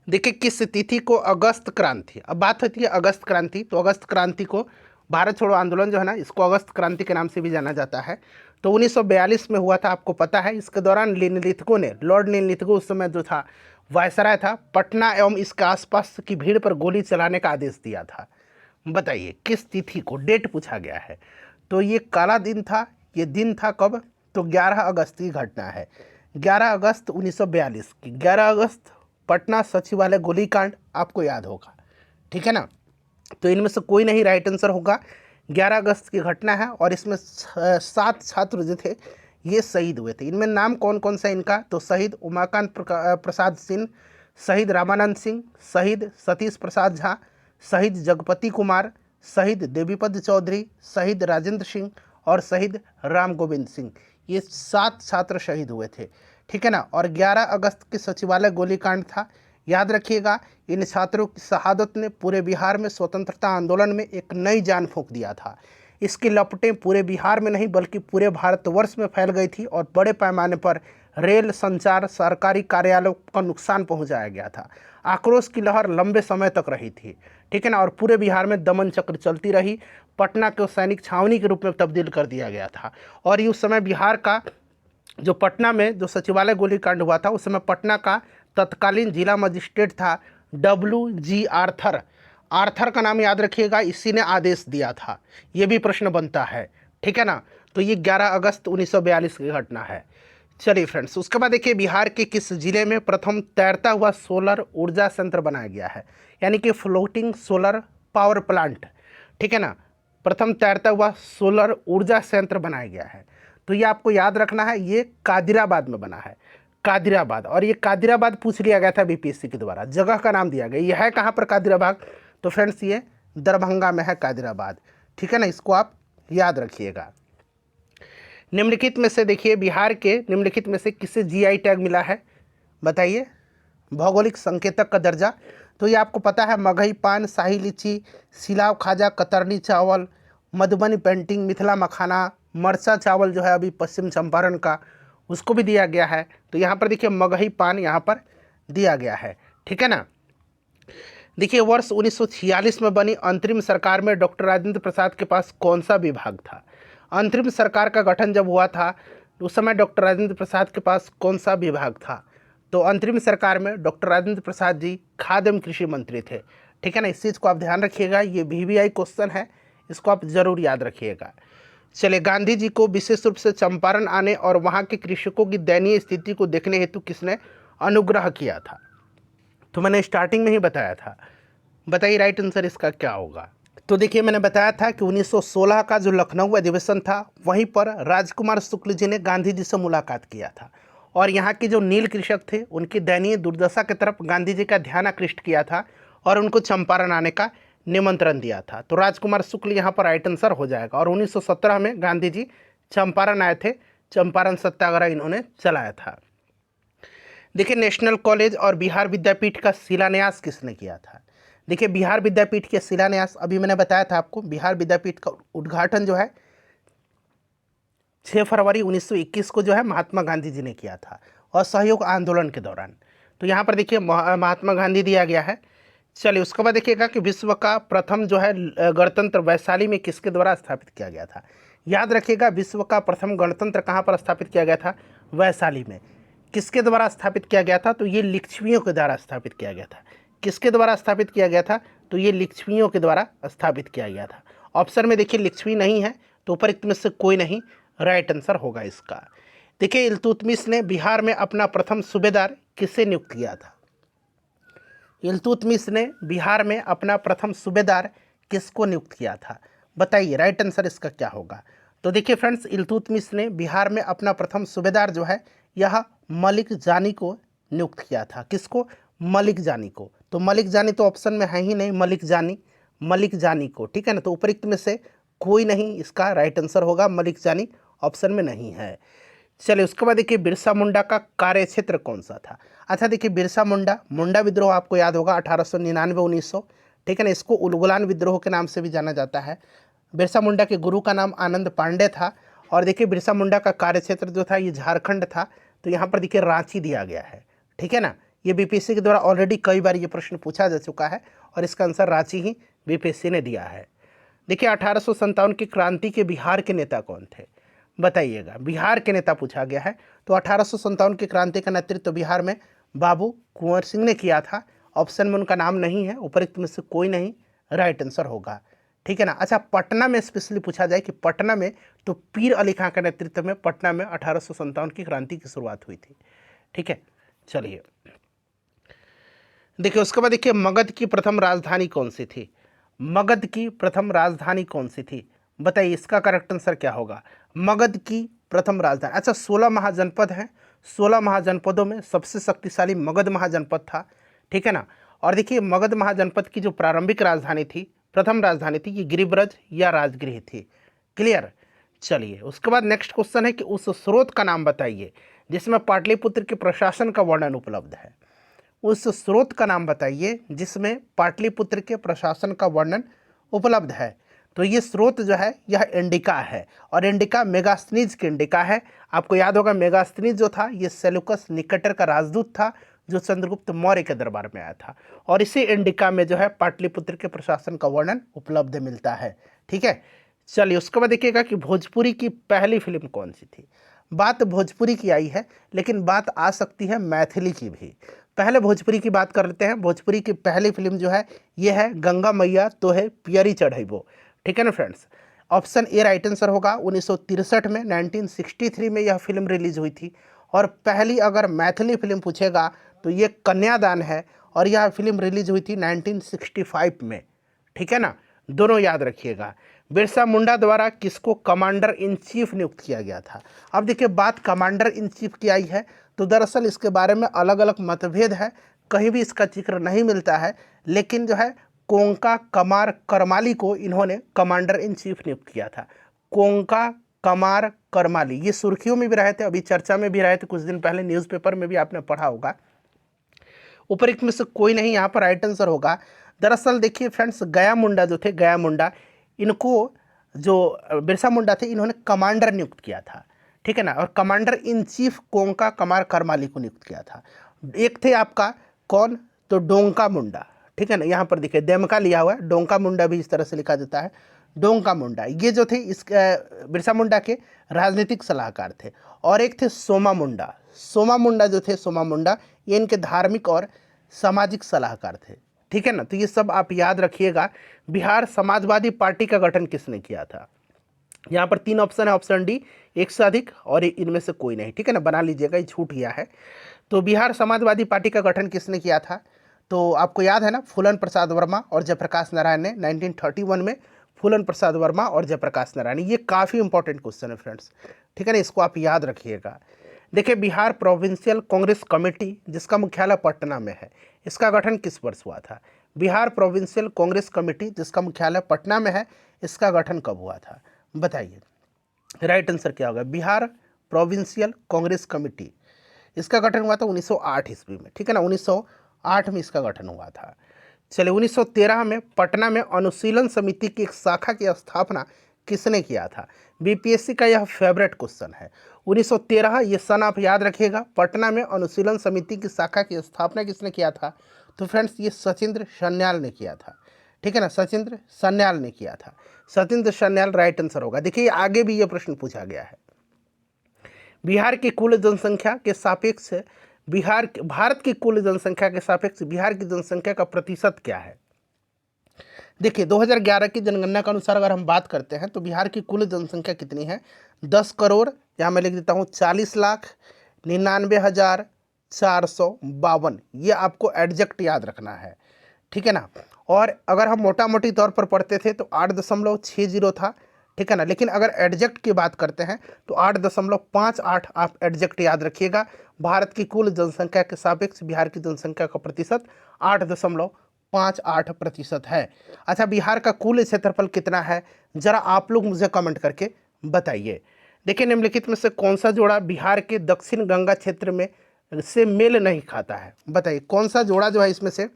देखिए किस तिथि को अगस्त क्रांति, अब बात होती है अगस्त क्रांति, तो अगस्त क्रांति को भारत छोड़ो आंदोलन जो है ना, इसको अगस्त क्रांति के नाम से भी जाना जाता है। तो 1942 में हुआ था, आपको पता है। इसके दौरान निम्नलिखितों ने, लॉर्ड निम्नलिखितों उस समय जो था वायसराय था, पटना एवं इसके आसपास की भीड़ पर गोली चलाने का आदेश दिया था। बताइए किस तिथि को, डेट पूछा गया है। तो ये काला दिन था, ये दिन था कब, तो 11 अगस्त की घटना है। 11 अगस्त 1942 की, 11 अगस्त पटना सचिवालय गोलीकांड आपको याद होगा, ठीक है ना। तो इनमें से कोई नहीं राइट आंसर होगा। 11 अगस्त की घटना है और इसमें 7 छात्र जो थे ये शहीद हुए थे। इनमें नाम कौन कौन सा इनका, तो शहीद उमाकांत प्रसाद सिंह, शहीद रामानंद सिंह, शहीद सतीश प्रसाद झा, शहीद जगपति कुमार, शहीद देवीपद चौधरी, शहीद राजेंद्र सिंह और शहीद राम गोविंद सिंह। ये 7 छात्र शहीद हुए थे, ठीक है ना। और 11 अगस्त के सचिवालय गोलीकांड था। याद रखिएगा, इन छात्रों की शहादत ने पूरे बिहार में स्वतंत्रता आंदोलन में एक नई जान फूंक दिया था। इसकी लपटें पूरे बिहार में नहीं बल्कि पूरे भारतवर्ष में फैल गई थी और बड़े पैमाने पर रेल, संचार, सरकारी कार्यालयों का नुकसान पहुंचाया गया था। आक्रोश की लहर लंबे समय तक रही थी, ठीक है ना। और पूरे बिहार में दमन चक्र चलती रही। पटना को सैनिक छावनी के रूप में तब्दील कर दिया गया था। और ये उस समय बिहार का जो पटना में जो सचिवालय गोलीकांड हुआ था, उस समय पटना का तत्कालीन जिला मजिस्ट्रेट था WG आर्थर। आर्थर का नाम याद रखिएगा, इसी ने आदेश दिया था। ये भी प्रश्न बनता है, ठीक है ना। तो ये 11 अगस्त 1942 की घटना है। चलिए फ्रेंड्स, उसके बाद देखिए बिहार के किस जिले में प्रथम तैरता हुआ सोलर ऊर्जा संयंत्र बनाया गया है, यानी कि फ्लोटिंग सोलर पावर प्लांट, ठीक है ना। प्रथम तैरता हुआ सोलर ऊर्जा संयंत्र बनाया गया है। तो ये आपको याद रखना है, ये कादिराबाद में बना है, कादिराबाद। और ये कादिराबाद पूछ लिया गया था बीपीएससी के द्वारा, जगह का नाम दिया गया। ये है कहाँ पर कादिराबाद, तो फ्रेंड्स ये दरभंगा में है कादिराबाद, ठीक है ना। इसको आप याद रखिएगा। निम्नलिखित में से देखिए बिहार के निम्नलिखित में से किसे GI टैग मिला है, बताइए। भौगोलिक संकेतक का दर्जा, तो ये आपको पता है, मगही पान, शाही लीची, सिलाव खाजा, कतरनी चावल, मधुबनी पेंटिंग, मिथिला मखाना, मरचा चावल जो है अभी पश्चिम चंपारण का, उसको भी दिया गया है। तो यहाँ पर देखिए मगही पान यहाँ पर दिया गया है, ठीक है ना। देखिए वर्ष 1946 में बनी अंतरिम सरकार में डॉक्टर राजेंद्र प्रसाद के पास कौन सा विभाग था। अंतरिम सरकार का गठन जब हुआ था उस समय डॉक्टर राजेंद्र प्रसाद के पास कौन सा विभाग था, तो अंतरिम सरकार में डॉक्टर राजेंद्र प्रसाद जी खाद्य एवं कृषि मंत्री थे, ठीक है ना। इस चीज़ को आप ध्यान रखिएगा, ये VVI क्वेश्चन है, इसको आप जरूर याद रखिएगा। चलिए, गांधी जी को विशेष रूप से चंपारण आने और वहाँ के कृषकों की दयनीय स्थिति को देखने हेतु किसने अनुग्रह किया था, तो मैंने स्टार्टिंग में ही बताया था। बताइए राइट आंसर इसका क्या होगा। तो देखिए मैंने बताया था कि 1916 का जो लखनऊ अधिवेशन था वहीं पर राजकुमार शुक्ल जी ने गांधी जी से मुलाकात किया था और यहाँ के जो नील कृषक थे उनकी दयनीय दुर्दशा की तरफ गांधी जी का ध्यान आकृष्ट किया था और उनको चंपारण आने का निमंत्रण दिया था। तो राजकुमार शुक्ल यहाँ पर राइट आंसर हो जाएगा। और 1917 में गांधी जी चंपारण आए थे, चंपारण सत्याग्रह इन्होंने चलाया था। देखिए नेशनल कॉलेज और बिहार विद्यापीठ का शिलान्यास किसने किया था। देखिए बिहार विद्यापीठ के शिलान्यास अभी मैंने बताया था आपको, बिहार विद्यापीठ का उद्घाटन जो है 6 फरवरी 1921 को जो है महात्मा गांधी जी ने किया था और सहयोग आंदोलन के दौरान। तो यहाँ पर देखिए महात्मा गांधी दिया गया है। चलिए उसके बाद देखिएगा कि विश्व का प्रथम जो है गणतंत्र वैशाली में किसके द्वारा स्थापित किया गया था। याद रखिएगा विश्व का प्रथम गणतंत्र कहाँ पर स्थापित किया गया था, वैशाली में। किसके द्वारा स्थापित किया गया था, तो ये लिच्छवियों के द्वारा स्थापित किया गया था। किसके द्वारा स्थापित किया गया था, तो ये लिच्छवियों के द्वारा स्थापित किया गया था। ऑप्शन में देखिए लिच्छवी नहीं है तो उपरोक्त में से कोई नहीं राइट आंसर होगा इसका। देखिए इल्तुतमिश ने बिहार में अपना प्रथम सूबेदार किसे नियुक्त किया था। इल्तुतमिश ने बिहार में अपना प्रथम सूबेदार किसको नियुक्त किया था, बताइए राइट आंसर इसका क्या होगा। तो देखिए फ्रेंड्स इल्तुतमिश ने बिहार में अपना प्रथम सूबेदार जो है यह मलिक जानी को नियुक्त किया था। किसको, मलिक जानी को। तो मलिक जानी तो ऑप्शन में है ही नहीं, मलिक जानी को, ठीक है ना। तो उपरोक्त में से कोई नहीं इसका राइट आंसर होगा, मलिक जानी ऑप्शन में नहीं है। चलिए उसके बाद देखिए बिरसा मुंडा का कार्यक्षेत्र कौन सा था। अच्छा देखिए बिरसा मुंडा विद्रोह आपको याद होगा 1899-1900, ठीक है ना। इसको उलगुलान विद्रोह के नाम से भी जाना जाता है। बिरसा मुंडा के गुरु का नाम आनंद पांडे था। और देखिए बिरसा मुंडा का कार्यक्षेत्र जो था ये झारखंड था। तो यहाँ पर देखिए रांची दिया गया है, ठीक है ना। ये बीपीएससी के द्वारा ऑलरेडी कई बार ये प्रश्न पूछा जा चुका है और इसका आंसर रांची ही बीपीएससी ने दिया है। देखिए 1857 की क्रांति के बिहार के नेता कौन थे, बताइएगा। बिहार के नेता पूछा गया है, तो 1857 की क्रांति का नेतृत्व बिहार में बाबू कुंवर सिंह ने किया था। ऑप्शन में उनका नाम नहीं है, उपरोक्त में से कोई नहीं राइट आंसर होगा, ठीक है ना। अच्छा, पटना में स्पेशली पूछा जाए कि पटना में, तो पीर अली खां के नेतृत्व में पटना में 1857 की क्रांति की शुरुआत हुई थी, ठीक है। चलिए देखिए उसके बाद देखिए मगध की प्रथम राजधानी कौन सी थी, मगध की प्रथम राजधानी कौन सी थी, बताइए इसका करेक्ट आंसर क्या होगा। मगध की प्रथम राजधानी, अच्छा 16 महाजनपद हैं, 16 महाजनपदों में सबसे शक्तिशाली मगध महाजनपद था, ठीक है ना। और देखिए मगध महाजनपद की जो प्रारंभिक राजधानी थी, प्रथम राजधानी थी, ये गिरिब्रज या राजगृह थी, क्लियर। चलिए उसके बाद नेक्स्ट क्वेश्चन है कि उस स्रोत का नाम बताइए जिसमें पाटलिपुत्र के प्रशासन का वर्णन उपलब्ध है। उस स्रोत का नाम बताइए जिसमें पाटलिपुत्र के प्रशासन का वर्णन उपलब्ध है। तो ये स्रोत जो है यह इंडिका है, और इंडिका मेगास्थनीज की इंडिका है। आपको याद होगा मेगास्थनीज जो था ये सेल्यूकस निकेटर का राजदूत था जो चंद्रगुप्त मौर्य के दरबार में आया था, और इसी इंडिका में जो है पाटलिपुत्र के प्रशासन का वर्णन उपलब्ध मिलता है, ठीक है। चलिए उसके बाद देखिएगा कि भोजपुरी की पहली फिल्म कौन सी थी। बात भोजपुरी की आई है, लेकिन बात आ सकती है मैथिली की भी। पहले भोजपुरी की बात कर लेते हैं। भोजपुरी की पहली फिल्म जो है ये है गंगा मैया तो है पियरी चढ़ैबो, ठीक है ना friends. Option A right answer होगा। 1963 में 1963 में यह फिल्म रिलीज हुई थी। और पहली अगर मैथिली फिल्म पूछेगा तो ये कन्यादान है, और यह फिल्म रिलीज हुई थी 1965 में, ठीक है ना। दोनों याद रखिएगा। बिरसा मुंडा द्वारा किसको कमांडर इन चीफ नियुक्त किया गया था। अब देखिए बात कमांडर इन चीफ की आई है, तो दरअसल इसके बारे में अलग अलग मतभेद है, कहीं भी इसका जिक्र नहीं मिलता है, लेकिन जो है कोंका कमार करमाली को इन्होंने कमांडर इन चीफ नियुक्त किया था। कोंका कमार करमाली ये सुर्खियों में भी रहे थे, अभी चर्चा में भी रहे थे, कुछ दिन पहले न्यूज़पेपर में भी आपने पढ़ा होगा। उपरोक्त में से कोई नहीं यहाँ पर राइट आंसर होगा। दरअसल देखिए फ्रेंड्स, गया मुंडा जो थे, गया मुंडा, इनको जो बिरसा मुंडा थे इन्होंने कमांडर नियुक्त किया था, ठीक है ना। और कमांडर इन चीफ कोंका कमार करमाली को नियुक्त किया था। एक थे आपका कौन, तो डोंका मुंडा, ठीक है ना। यहाँ पर देखिए देमका लिया हुआ है, डोंका मुंडा भी इस तरह से लिखा जाता है, डोंका मुंडा। ये जो थे इस बिरसा मुंडा के राजनीतिक सलाहकार थे। और एक थे सोमा मुंडा, सोमा मुंडा जो थे, सोमा मुंडा ये इनके धार्मिक और सामाजिक सलाहकार थे, ठीक है ना। तो ये सब आप याद रखिएगा। बिहार समाजवादी पार्टी का गठन किसने किया था। यहाँ पर 3 ऑप्शन है, ऑप्शन डी एक से अधिक और इनमें से कोई नहीं, ठीक है ना, बना लीजिएगा, ये छूट गया है। तो बिहार समाजवादी पार्टी का गठन किसने किया था, तो आपको याद है ना, फूलन प्रसाद वर्मा और जयप्रकाश नारायण ने 1931 में। फूलन प्रसाद वर्मा और जयप्रकाश नारायण, ये काफ़ी इंपॉर्टेंट क्वेश्चन है फ्रेंड्स, ठीक है ना, इसको आप याद रखिएगा। देखिए बिहार प्रोविंशियल कांग्रेस कमेटी जिसका मुख्यालय पटना में है, इसका गठन किस वर्ष हुआ था। बिहार प्रोविंशियल कांग्रेस कमेटी जिसका मुख्यालय पटना में है, इसका गठन कब हुआ था, बताइए। राइट आंसर क्या होगा, बिहार प्रोविंशियल कांग्रेस कमेटी, इसका गठन हुआ था 1908 ईस्वी में, ठीक है ना, 1908 में इसका गठन हुआ था। चलिए 1913 में पटना में अनुशीलन समिति की एक शाखा की स्थापना किसने किया था। बीपीएससी का यह फेवरेट क्वेश्चन है। 1913 ये सन आप याद रखिएगा। पटना में अनुशीलन समिति की शाखा की स्थापना किसने किया था, तो फ्रेंड्स ये सचिंद्र सन्याल ने किया था, ठीक है ना, सचिंद्र सन्याल ने किया था। सचिंद्र सन्याल राइट आंसर होगा। देखिए आगे भी ये प्रश्न पूछा गया है। बिहार की कुल जनसंख्या के सापेक्ष भारत की कुल जनसंख्या के सापेक्ष बिहार की जनसंख्या का प्रतिशत क्या है। देखिए 2011 की जनगणना के अनुसार अगर हम बात करते हैं तो बिहार की कुल जनसंख्या कितनी है, 10 करोड़, यहाँ मैं लिख देता हूँ 40,99,452। ये आपको एग्जैक्ट याद रखना है, ठीक है ना। और अगर हम मोटा मोटी तौर पर पढ़ते थे तो 8.60 था, ठीक है ना। लेकिन अगर एग्जैक्ट की बात करते हैं तो 8.58 आप एग्जैक्ट याद रखिएगा। भारत की कुल जनसंख्या के सापेक्ष बिहार की जनसंख्या का प्रतिशत 8.58% है। अच्छा बिहार का कुल क्षेत्रफल कितना है, जरा आप लोग मुझे कमेंट करके बताइए। देखिए निम्नलिखित में से कौन सा जोड़ा बिहार के दक्षिण गंगा क्षेत्र में से मेल नहीं खाता है, बताइए कौन सा जोड़ा जो है इसमें से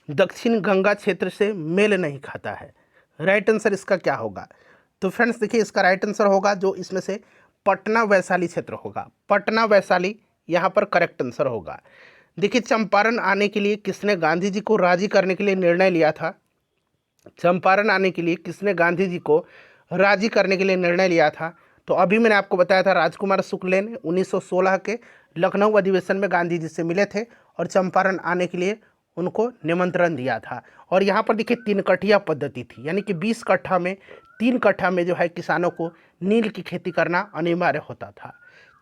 दक्षिण गंगा क्षेत्र से मेल नहीं खाता है। राइट आंसर इसका क्या होगा, तो फ्रेंड्स देखिए इसका राइट आंसर होगा जो इसमें से पटना वैशाली क्षेत्र होगा, पटना वैशाली यहाँ पर करेक्ट आंसर होगा। देखिए चंपारण आने के लिए किसने गांधी जी को राजी करने के लिए निर्णय लिया था? चंपारण आने के लिए किसने गांधी जी को राजी करने के लिए निर्णय लिया था? तो अभी मैंने आपको बताया था राजकुमार शुक्ल ने 1916 के लखनऊ अधिवेशन में गांधी जी से मिले थे और चंपारण आने के लिए उनको निमंत्रण दिया था। और यहाँ पर देखिए 3 कठिया पद्धति थी, यानी कि 20 कट्ठा में 3 कट्ठा में जो है किसानों को नील की खेती करना अनिवार्य होता था,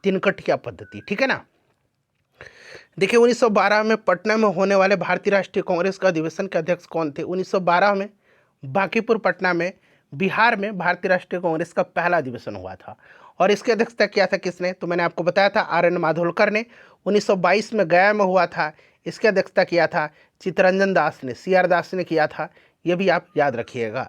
3 कठिया पद्धति, ठीक है ना। देखिए 1912 में पटना में होने वाले भारतीय राष्ट्रीय कांग्रेस का अधिवेशन के अध्यक्ष कौन थे? 1912 में बांकीपुर पटना में बिहार में भारतीय राष्ट्रीय कांग्रेस का पहला अधिवेशन हुआ था और इसकी अध्यक्षता किया था किसने? तो मैंने आपको बताया था आर.एन. माधोलकर ने। 1922 में गया में हुआ था, इसकी अध्यक्षता किया था चित्तरंजन दास ने, सी.आर. दास ने किया था, ये भी आप याद रखिएगा।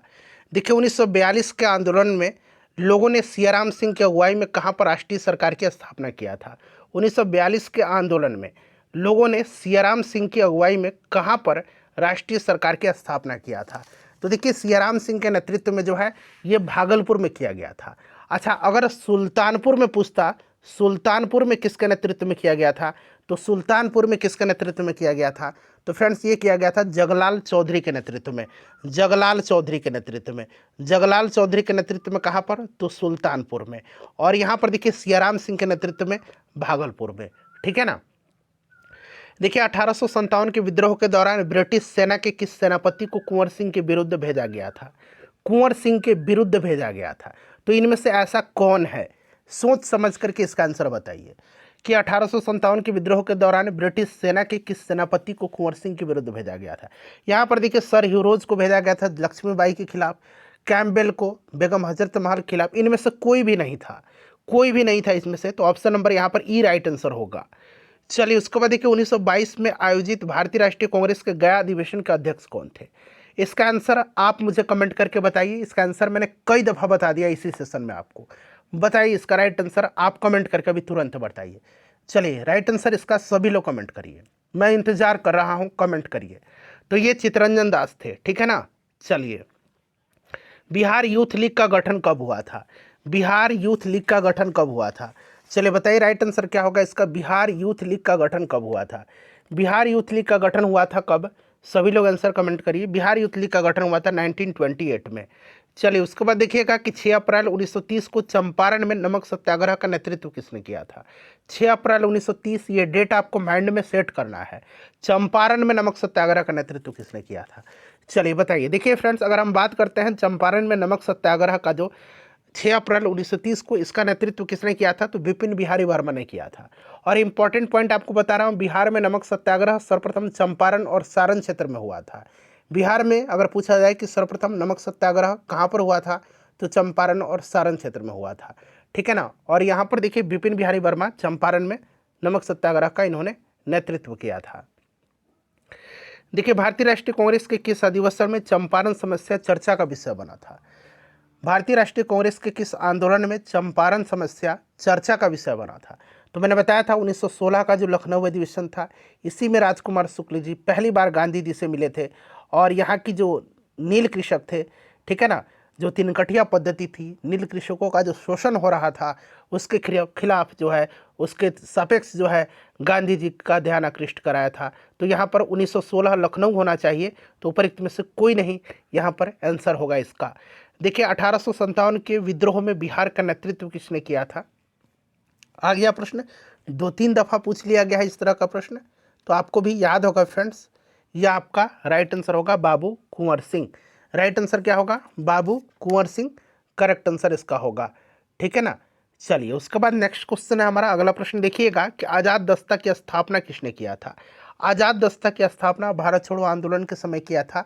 देखिए 1942 के आंदोलन में लोगों ने सियाराम सिंह की अगुवाई में कहाँ पर राष्ट्रीय सरकार की स्थापना किया था? 1942 के आंदोलन में लोगों ने सियाराम सिंह की अगुवाई में कहाँ पर राष्ट्रीय सरकार की स्थापना किया था? तो देखिए सियाराम सिंह के नेतृत्व में जो है ये भागलपुर में किया गया था। अच्छा, अगर सुल्तानपुर में पूछता सुल्तानपुर में किसके नेतृत्व में किया गया था, तो सुल्तानपुर में किसके नेतृत्व में किया गया था? तो फ्रेंड्स ये किया गया था जगलाल चौधरी के नेतृत्व में, जगलाल चौधरी के नेतृत्व में, जगलाल चौधरी के नेतृत्व में। कहाँ पर? तो सुल्तानपुर में। और यहाँ पर देखिए सियाराम सिंह के नेतृत्व में भागलपुर में, ठीक है ना। देखिए 1857 के विद्रोह के दौरान ब्रिटिश सेना के किस सेनापति को कुंवर सिंह के विरुद्ध भेजा गया था? कुंवर सिंह के विरुद्ध भेजा गया था। तो इनमें से ऐसा कौन है? सोच समझ करके इसका आंसर बताइए कि 1857 के विद्रोह के दौरान ब्रिटिश सेना के किस सेनापति को कुंवर सिंह के विरुद्ध भेजा गया था? यहाँ पर देखिए सर ह्यूरोज को भेजा गया था लक्ष्मीबाई के खिलाफ, कैम्पबेल को बेगम हजरत महल के खिलाफ। इनमें से कोई भी नहीं था, कोई भी नहीं था इसमें से। तो ऑप्शन नंबर यहाँ पर ई राइट आंसर होगा। चलिए उसके बाद देखिए 1922 में आयोजित भारतीय राष्ट्रीय कांग्रेस के गया अधिवेशन के अध्यक्ष कौन थे? इसका आंसर आप मुझे कमेंट करके बताइए। इसका आंसर मैंने कई दफ़ा बता दिया इसी सेशन में आपको। बताइए इसका राइट आंसर आप कमेंट करके अभी तुरंत बताइए। चलिए राइट आंसर इसका सभी लोग कमेंट करिए, मैं इंतजार कर रहा हूँ, कमेंट करिए। तो ये चित्तरंजन दास थे, ठीक है ना। चलिए बिहार यूथ लीग का गठन कब हुआ था? बिहार यूथ लीग का गठन कब हुआ था? चलिए बताइए राइट आंसर क्या होगा इसका? बिहार यूथ लीग का गठन कब हुआ था? बिहार यूथ लीग का गठन हुआ था कब? सभी लोग आंसर कमेंट करिए। बिहार यूथ लीग का गठन हुआ था 1928 में। चलिए उसके बाद देखिएगा कि 6 अप्रैल 1930 को चंपारण में नमक सत्याग्रह का नेतृत्व किसने किया था? 6 अप्रैल 1930, ये डेट आपको माइंड में सेट करना है। चंपारण में नमक सत्याग्रह का नेतृत्व किसने किया था? चलिए बताइए। देखिए फ्रेंड्स, अगर हम बात करते हैं चंपारण में नमक सत्याग्रह का, जो 6 अप्रैल 1930 को इसका नेतृत्व किसने किया था? तो विपिन बिहारी वर्मा ने किया था। और इंपॉर्टेंट पॉइंट आपको बता रहा हूँ, बिहार में नमक सत्याग्रह सर्वप्रथम चंपारण और सारण क्षेत्र में हुआ था। बिहार में अगर पूछा जाए कि सर्वप्रथम नमक सत्याग्रह कहाँ पर हुआ था, तो चंपारण और सारण क्षेत्र में हुआ था, ठीक है ना। और यहाँ पर देखिए विपिन बिहारी वर्मा चंपारण में नमक सत्याग्रह का इन्होंने नेतृत्व किया था। देखिए भारतीय राष्ट्रीय कांग्रेस के किस अधिवेशन में चंपारण समस्या चर्चा का विषय बना था? भारतीय राष्ट्रीय कांग्रेस के किस आंदोलन में चंपारण समस्या चर्चा का विषय बना था? तो मैंने बताया था 1916 का जो लखनऊ अधिवेशन था, इसी में राजकुमार शुक्ल जी पहली बार गांधी जी से मिले थे। और यहाँ की जो नील कृषक थे, ठीक है ना, जो 3 कठिया पद्धति थी, नील कृषकों का जो शोषण हो रहा था उसके खिलाफ जो है, उसके सापेक्ष जो है गांधी जी का ध्यान आकृष्ट कराया था। तो यहाँ पर 1916 लखनऊ होना चाहिए, तो उपरोक्त में से कोई नहीं यहाँ पर आंसर होगा इसका। देखिए 1857 के विद्रोह में बिहार का नेतृत्व किसने किया था? आ गया प्रश्न, 2-3 दफ़ा पूछ लिया गया है इस तरह का प्रश्न, तो आपको भी याद होगा फ्रेंड्स। यह आपका राइट आंसर होगा बाबू कुंवर सिंह। राइट आंसर क्या होगा? बाबू कुंवर सिंह करेक्ट आंसर इसका होगा, ठीक है ना। चलिए उसके बाद नेक्स्ट क्वेश्चन है हमारा। अगला प्रश्न देखिएगा कि आज़ाद दस्ता की स्थापना किसने किया था? आज़ाद दस्ता की स्थापना भारत छोड़ो आंदोलन के समय किया था,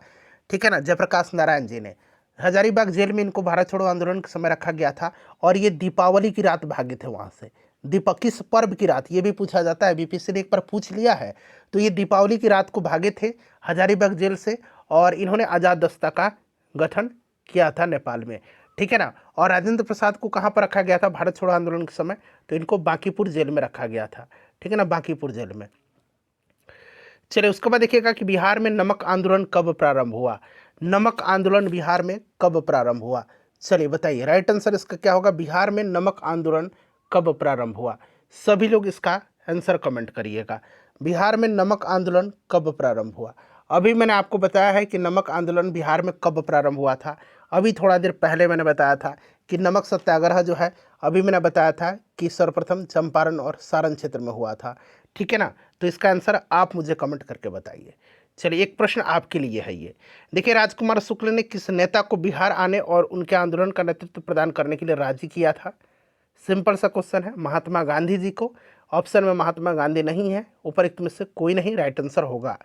ठीक है ना, जयप्रकाश नारायण जी ने। हजारीबाग जेल में इनको भारत छोड़ो आंदोलन के समय रखा गया था और ये दीपावली की रात भागे थे वहाँ से। किस पर्व की रात, ये भी पूछा जाता है, बीपीएससी ने एक बार पूछ लिया है। तो ये दीपावली की रात को भागे थे हजारीबाग जेल से और इन्होंने आज़ाद दस्ता का गठन किया था नेपाल में, ठीक है ना। और राजेंद्र प्रसाद को कहाँ पर रखा गया था भारत छोड़ो आंदोलन के समय? तो इनको बांकीपुर जेल में रखा गया था, ठीक है ना, बांकीपुर जेल में। चलिए उसके बाद देखिएगा कि बिहार में नमक आंदोलन कब प्रारंभ हुआ? नमक आंदोलन बिहार में कब प्रारंभ हुआ? चलिए बताइए राइट आंसर इसका क्या होगा? बिहार में नमक आंदोलन कब प्रारंभ हुआ? सभी लोग इसका आंसर कमेंट करिएगा। बिहार में नमक आंदोलन कब प्रारंभ हुआ? अभी मैंने आपको बताया है कि नमक आंदोलन बिहार में कब प्रारंभ हुआ था। अभी थोड़ा देर पहले मैंने बताया था कि नमक सत्याग्रह जो है, अभी मैंने बताया था कि सर्वप्रथम चंपारण और सारण क्षेत्र में हुआ था। ठीक है ना? तो इसका आंसर आप मुझे कमेंट करके बताइए। चलिए, एक प्रश्न आपके लिए है ये। देखिए, राजकुमार शुक्ल ने किस नेता को बिहार आने और उनके आंदोलन का नेतृत्व प्रदान करने के लिए राजी किया था? सिंपल सा क्वेश्चन है। महात्मा गांधी जी को। ऑप्शन में महात्मा गांधी नहीं है, उपरोक्त में से कोई नहीं राइट आंसर होगा।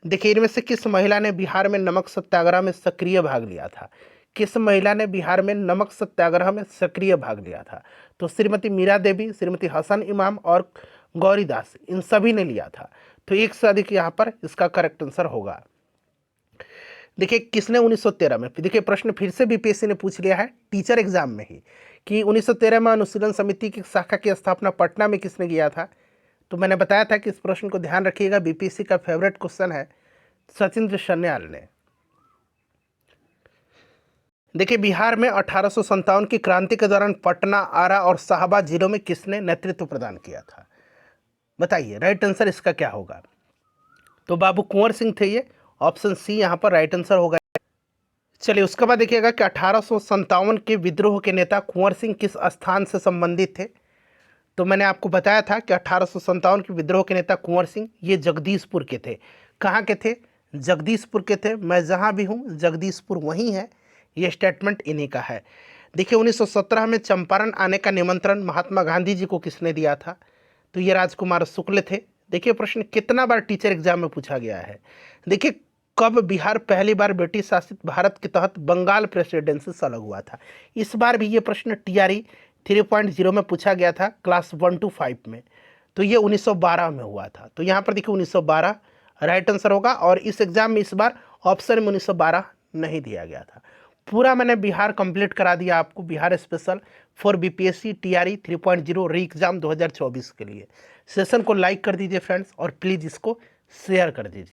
देखिए, इनमें से किस महिला ने बिहार में नमक सत्याग्रह में सक्रिय भाग लिया था? किस महिला ने बिहार में नमक सत्याग्रह में सक्रिय भाग लिया था? तो श्रीमती मीरा देवी, श्रीमती हसन इमाम और गौरीदास, इन सभी ने लिया था। तो एक से अधिक यहाँ पर इसका करेक्ट आंसर होगा। देखिए, किसने 1913 में, देखिए प्रश्न फिर से बीपीएससी ने पूछ लिया है टीचर एग्जाम में ही कि 1913 में अनुशीलन समिति की शाखा की स्थापना पटना में किसने किया था? तो मैंने बताया था कि इस प्रश्न को ध्यान रखिएगा, बीपीएससी का फेवरेट क्वेश्चन है, सचिंद्र सन्याल ने। देखिए, बिहार में 1857 की क्रांति के दौरान पटना, आरा और शाहबाद जिलों में किसने नेतृत्व प्रदान किया था? बताइए, राइट आंसर इसका क्या होगा? तो बाबू कुंवर सिंह थे ये। ऑप्शन सी यहाँ पर राइट आंसर होगा। चलिए, उसके बाद देखिएगा कि 1857 के विद्रोह के नेता कुंवर सिंह किस स्थान से संबंधित थे? तो मैंने आपको बताया था कि 1857 के विद्रोह के नेता कुंवर सिंह ये जगदीशपुर के थे। कहाँ के थे? जगदीशपुर के थे। मैं जहाँ भी हूँ जगदीशपुर वहीं है, ये स्टेटमेंट इन्हीं का है। देखिए, 1917 में चंपारण आने का निमंत्रण महात्मा गांधी जी को किसने दिया था? तो ये राजकुमार शुक्ल थे। देखिए, प्रश्न कितना बार टीचर एग्जाम में पूछा गया है। देखिए, कब बिहार पहली बार ब्रिटिश शासित भारत के तहत बंगाल प्रेसिडेंसी से अलग हुआ था? इस बार भी ये प्रश्न टीआरई 3.0 में पूछा गया था, क्लास 1 to 5 में। तो ये 1912 में हुआ था। तो यहाँ पर देखिए 1912 राइट आंसर होगा। और इस एग्जाम में इस बार ऑप्शन में 1912 नहीं दिया गया था। पूरा मैंने बिहार कंप्लीट करा दिया आपको, Bihar special for BPSC TRE 3.0 री एग्जाम 2024 के लिए। सेशन को लाइक कर दीजिए फ्रेंड्स, और प्लीज़ इसको शेयर कर दीजिए।